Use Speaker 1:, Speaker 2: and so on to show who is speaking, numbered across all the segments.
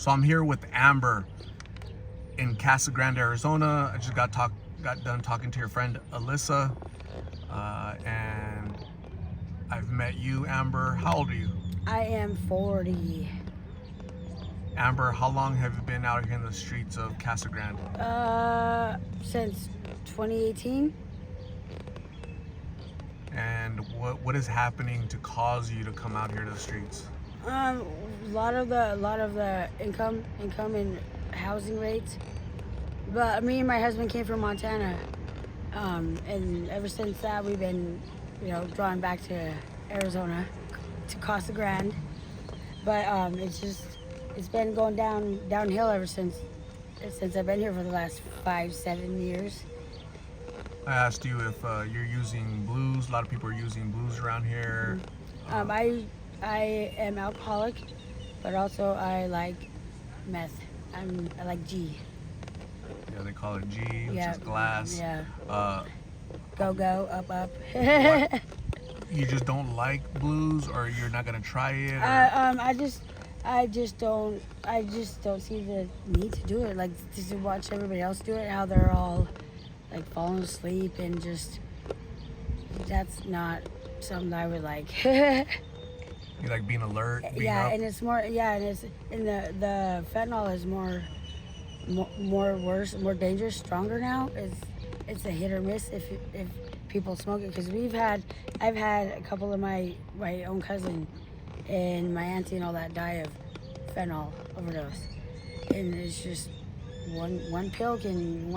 Speaker 1: So I'm here with Amber in Casa Grande, Arizona. I just got done talking to your friend Alyssa, and I've met you, Amber. How old are you?
Speaker 2: I am 40.
Speaker 1: Amber, how long have you been out here in the streets of Casa Grande?
Speaker 2: Since 2018.
Speaker 1: And what is happening to cause you to come out here to the streets?
Speaker 2: A lot of the income and housing rates. But me and my husband came from Montana, and ever since that we've been, drawn back to Arizona, to Casa Grande. But it's been going downhill ever since I've been here for the last 5-7 years.
Speaker 1: I asked you if you're using blues. A lot of people are using blues around here.
Speaker 2: I am alcoholic, but also I like meth. I like G.
Speaker 1: Yeah, they call it G, which is glass.
Speaker 2: Yeah. Go, up.
Speaker 1: You just don't like blues, or you're not gonna try it?
Speaker 2: I just don't see the need to do it. Like, just to watch everybody else do it, how they're all like falling asleep, and just that's not something I would like.
Speaker 1: You like being alert? Being
Speaker 2: yeah,
Speaker 1: up?
Speaker 2: and it's more. Yeah, and the fentanyl is more worse, more dangerous, stronger now. It's a hit or miss if people smoke it, because I've had a couple of my own cousin and my auntie and all that die of fentanyl overdose, and it's just one pill can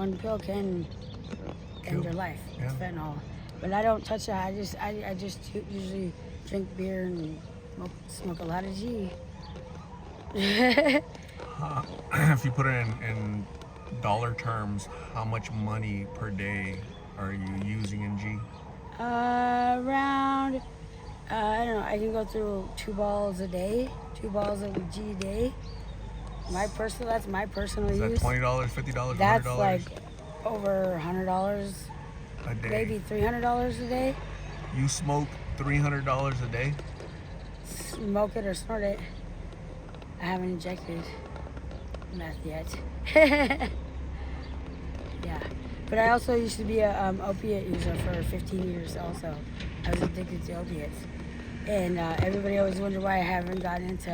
Speaker 2: end your life.
Speaker 1: Yeah.
Speaker 2: It's fentanyl, but I don't touch that. I just usually drink beer and smoke a lot of G.
Speaker 1: If you put it in dollar terms, how much money per day are you using in G?
Speaker 2: Around, I don't know, I can go through 2 balls of G a day. That's my personal use.
Speaker 1: Is that $20, $50, $100?
Speaker 2: That's like over $100
Speaker 1: a day.
Speaker 2: Maybe $300 a day.
Speaker 1: You smoke $300 a day?
Speaker 2: Smoke it or snort it. I haven't injected meth yet. Yeah, but I also used to be a opiate user for 15 years. Also, I was addicted to opiates, and everybody always wondered why I haven't gotten into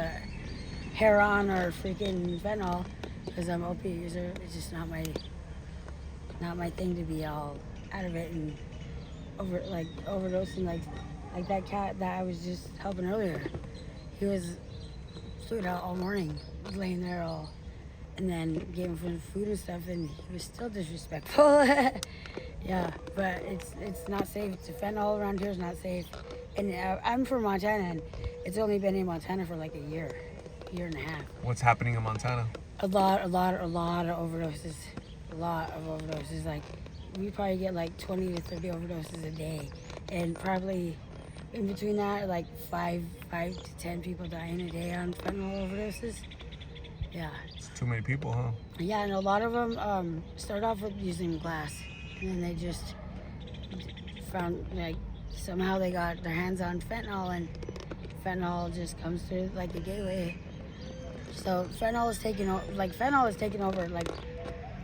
Speaker 2: heroin or freaking fentanyl, because I'm an opiate user. It's just not my thing to be all out of it and overdosing like that cat that I was just helping earlier. He was fluid out all morning, laying there all, and then gave him food and stuff, and he was still disrespectful. Yeah, but it's not safe. The fentanyl around here is not safe. And I'm from Montana, and it's only been in Montana for like a year and a half.
Speaker 1: What's happening in Montana?
Speaker 2: A lot of overdoses. A lot of overdoses. Like, we probably get like 20 to 30 overdoses a day, and probably in between that, like 5 to 10 people dying a day on fentanyl overdoses. Yeah.
Speaker 1: It's too many people, huh?
Speaker 2: Yeah, and a lot of them start off with using glass, and then they just found, like, somehow they got their hands on fentanyl, and fentanyl just comes through like a gateway. So fentanyl is taking over like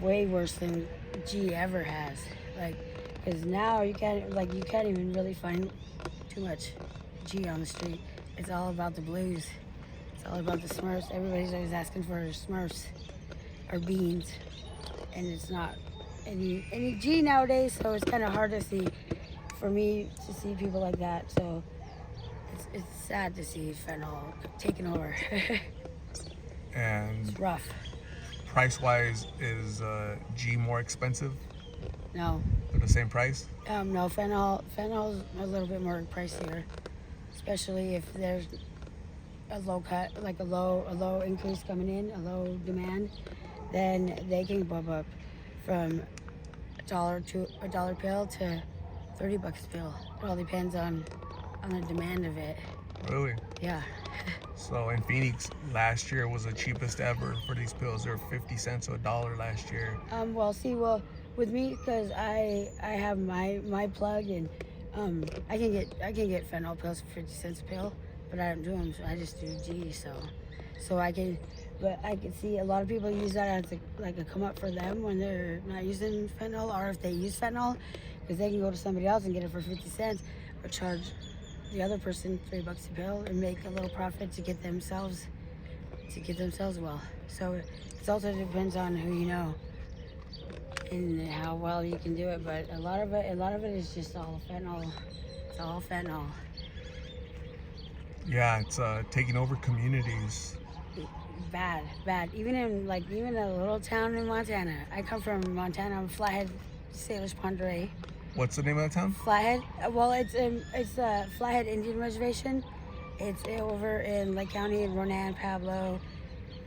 Speaker 2: way worse than G ever has. Like, because now you can't even really find too much G on the street. It's all about the blues. It's all about the Smurfs. Everybody's always asking for Smurfs or beans, and it's not any G nowadays. So it's kind of hard for me to see people like that. So it's sad to see fentanyl taking over.
Speaker 1: And
Speaker 2: it's rough.
Speaker 1: Price-wise, is G more expensive?
Speaker 2: No.
Speaker 1: For the same price?
Speaker 2: No, fentanyl's a little bit more pricier, especially if there's a low cut, like a low increase coming in, a low demand. Then they can bump up from $1 pill to $30 a pill. It all depends on the demand of it.
Speaker 1: Really?
Speaker 2: Yeah.
Speaker 1: So in Phoenix, last year was the cheapest ever for these pills. They were 50 cents to $1 last year.
Speaker 2: Well, with me, because I have my plug, and I can get fentanyl pills for 50 cents a pill, but I don't do them. So I just do G. So I can, But I could see a lot of people use that as a come up for them when they're not using fentanyl, or if they use fentanyl, because they can go to somebody else and get it for 50 cents, or charge the other person $3 a pill and make a little profit to get themselves well. So it also depends on who you know and how well you can do it. But a lot of it is just all fentanyl. It's all fentanyl.
Speaker 1: Yeah, it's taking over communities.
Speaker 2: Bad. Even a little town in Montana. I come from Montana. I'm Flathead, Salish Pondere.
Speaker 1: What's the name of the town?
Speaker 2: Flathead. Well, it's Flathead Indian Reservation. It's over in Lake County in Ronan, Pablo,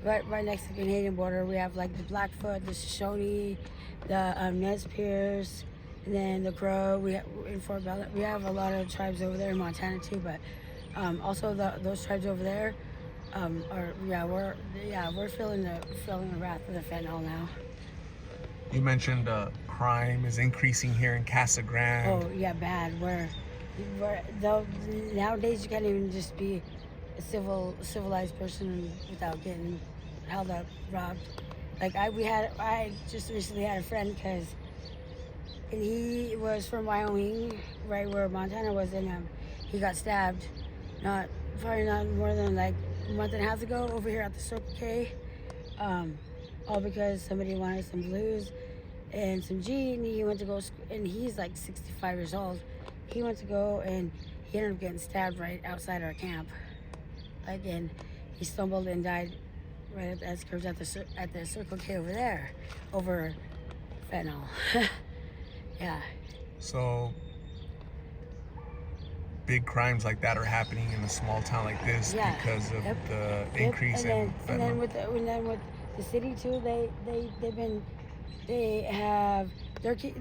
Speaker 2: right next to the Canadian border. We have like the Blackfoot, the Shoshone, the Nez Perce, and then the Crow. We have, in Fort Bell. We have a lot of tribes over there in Montana too, but also those tribes over there. We're feeling the wrath of the fentanyl now.
Speaker 1: You mentioned crime is increasing here in Casa Grande.
Speaker 2: Oh yeah, bad. Nowadays you can't even just be a civilized person without getting held up, robbed. Like I just recently had a friend and he was from Wyoming, right where Montana was, and he got stabbed, probably not more than like a month and a half ago over here at the Circle K, all because somebody wanted some blues and some G, and he went to go, and he's like 65 years old. He went to go and he ended up getting stabbed right outside our camp, and he stumbled and died right at the S-curves at the Circle K over there, over fentanyl. Yeah.
Speaker 1: So big crimes like that are happening in a small town like this because of the increase in fentanyl.
Speaker 2: And then with the city too,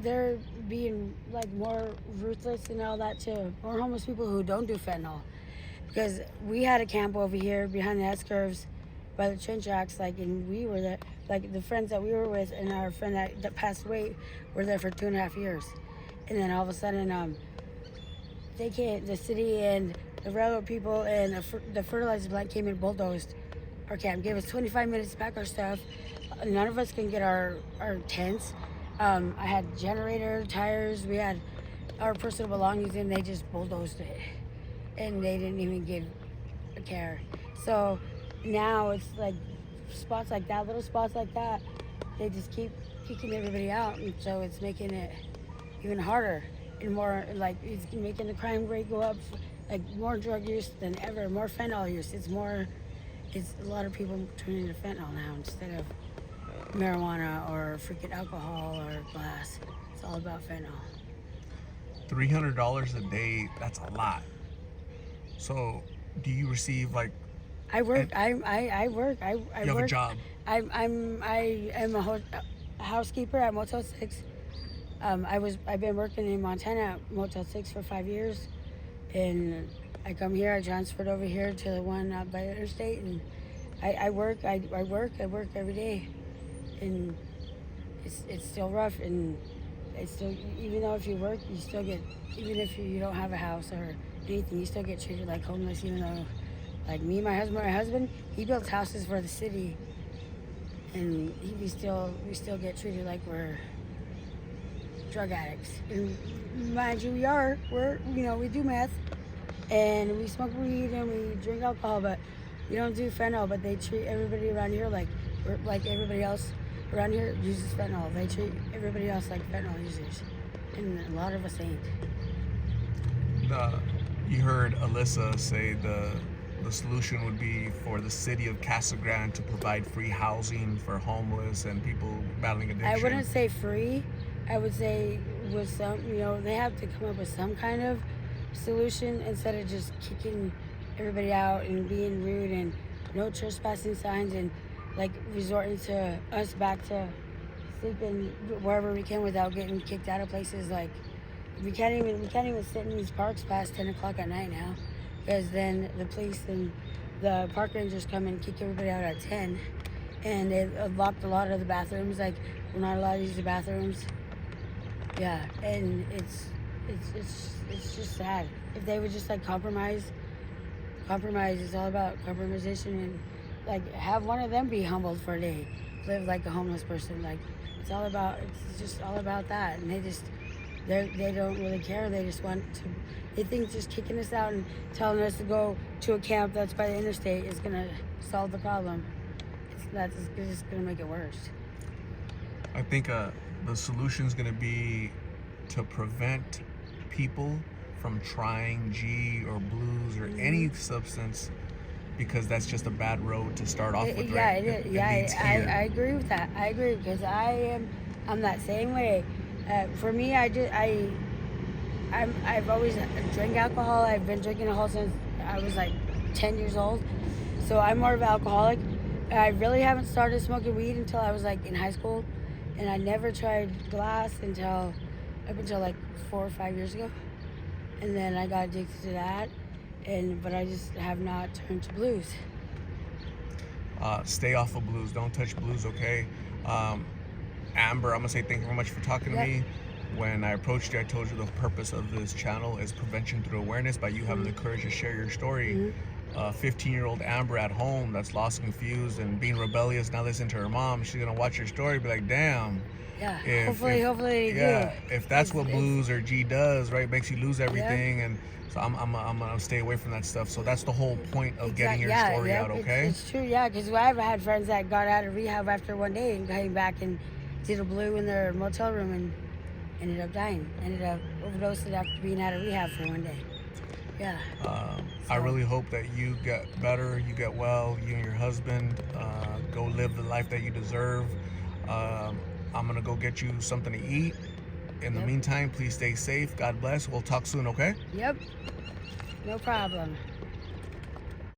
Speaker 2: they're being like more ruthless and all that too. More homeless people who don't do fentanyl, because we had a camp over here behind the S-curves by the train tracks, and we were there, the friends that we were with and our friend that passed away were there for 2.5 years, and then all of a sudden the city and the railroad people and the fertilizer plant came and bulldozed our camp, gave us 25 minutes to pack our stuff. None of us can get our tents. I had generator, tires, we had our personal belongings, and they just bulldozed it. And they didn't even give a care. So now it's like spots like that, little spots like that, they just keep kicking everybody out. And so it's making it even harder and more, it's making the crime rate go up, more drug use than ever, more fentanyl use. It's a lot of people turning to fentanyl now instead of marijuana or freaking alcohol or glass. It's all about fentanyl.
Speaker 1: $300 a day, that's a lot. So do you receive
Speaker 2: I work. I work.
Speaker 1: You have a job.
Speaker 2: I am a housekeeper at Motel 6. I've been working in Montana at Motel 6 for 5 years, and I come here. I transferred over here to the one out by the interstate, and I work. I work every day, and it's still rough, and it's still, even though if you work, you still get, even if you don't have a house or anything, you still get treated like homeless, even though, my husband, he builds houses for the city, and we still get treated like we're drug addicts. And mind you, we do meth, and we smoke weed, and we drink alcohol, but we don't do fentanyl. But they treat everybody around here like everybody else around here uses fentanyl. They treat everybody else like fentanyl users, and a lot of us ain't.
Speaker 1: You heard Alyssa say the solution would be for the city of Casa Grande to provide free housing for homeless and people battling addiction.
Speaker 2: I wouldn't say free. I would say with some, they have to come up with some kind of solution instead of just kicking everybody out and being rude and no trespassing signs and resorting to us back to sleeping wherever we can without getting kicked out of places. We can't even sit in these parks past 10 o'clock at night now, because then the police and the park rangers come and kick everybody out at 10, and they've locked a lot of the bathrooms. We're not allowed to use the bathrooms. Yeah, and it's just sad. If they would just compromise. It's all about compromisation, and like have one of them be humbled for a day, live like a homeless person. Like it's just all about that, and they don't really care. They just want to. They think just kicking us out and telling us to go to a camp that's by the interstate is gonna solve the problem. That's just gonna make it worse.
Speaker 1: I think the solution is going to be to prevent people from trying G or blues or any substance, because that's just a bad road to start off with.
Speaker 2: Yeah,
Speaker 1: right?
Speaker 2: it is. I agree with that. I agree because I'm that same way. For me, I've always drank alcohol. I've been drinking alcohol since I was like 10 years old. So I'm more of an alcoholic. I really haven't started smoking weed until I was like in high school, and I never tried glass up until like 4 or 5 years ago, and then I got addicted to that, but I just have not turned to blues.
Speaker 1: Stay off of blues. Don't touch blues, okay? Amber, I'm gonna say thank you very much for talking to me. When I approached you, I told you the purpose of this channel is prevention through awareness. By you having the courage to share your story, 15-year-old Amber at home that's lost, confused, and being rebellious, now listening to her mom, she's gonna watch your story and be like, damn.
Speaker 2: Yeah, hopefully
Speaker 1: if that's what blues or G does, right, makes you lose everything. And so I'm gonna stay away from that stuff. So that's the whole point of getting your story out, okay?
Speaker 2: It's true, yeah, because I've had friends that got out of rehab after one day and came back and did a blue in their motel room and ended up dying, ended up overdosing after being out of rehab for one day. Yeah.
Speaker 1: I really hope that you get better, you get well, you and your husband go live the life that you deserve. I'm gonna go get you something to eat. In the meantime, please stay safe. God bless. We'll talk soon, okay?
Speaker 2: Yep. No problem.